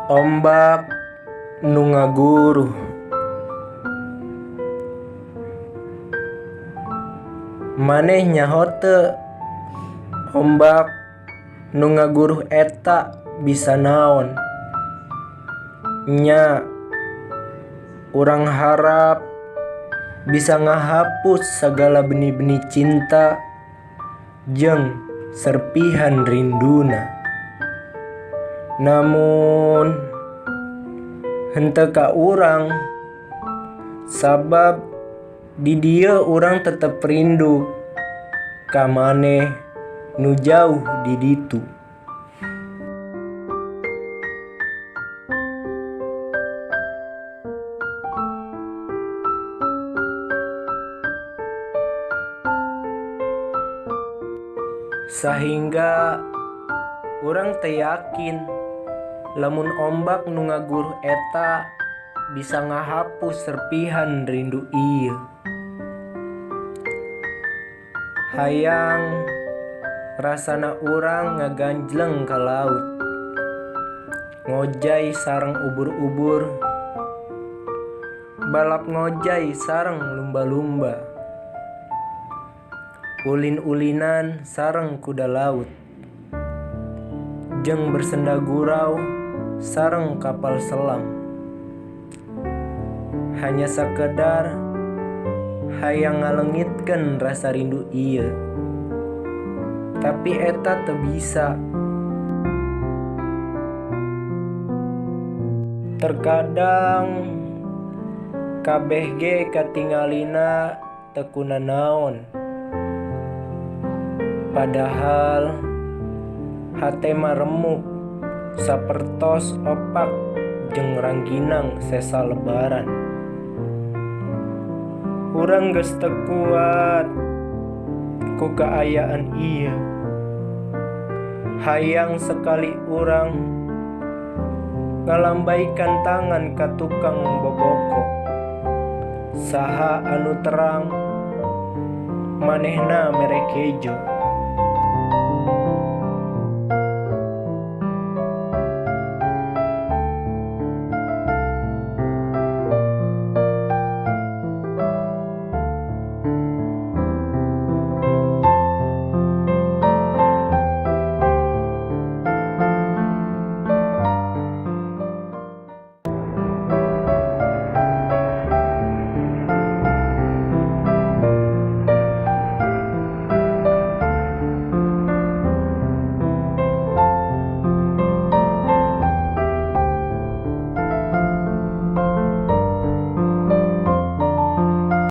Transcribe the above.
Ombak nu ngaguruh. Maneh nyaho teu ombak nu ngaguruh eta bisa naon? Nya urang harap bisa ngahapus sagala benih-benih cinta jeung serpihan rinduna. Namun henteu ka urang, sabab di dieu urang tetep rindu ka maneh nu jauh di ditu. Sahingga urang teu yakin lamun ombak nu ngaguruh eta bisa ngahapus serpihan rindu ieu. Hayang rasana urang ngaganjleng ka laut, ngojay sareng ubur-ubur, balap ngojay sareng lumba-lumba, ulin-ulinan sareng kuda laut, jeung bersenda gurau sareng kapal selam. Hanya sakedar hayang ngaleungitkeun rasa rindu ieu. Tapi eta teu bisa. Terkadang kabeh ge katingalina teu kunanaon. Padahal hate mah remuk sapertos opak jeung rangginang sesa lebaran. Urang geus teu kuat ku kaayaan ieu. Hayang sekali urang ngalambaikan tangan ka tukang boboko. Saha anu terang manehna mere kejo.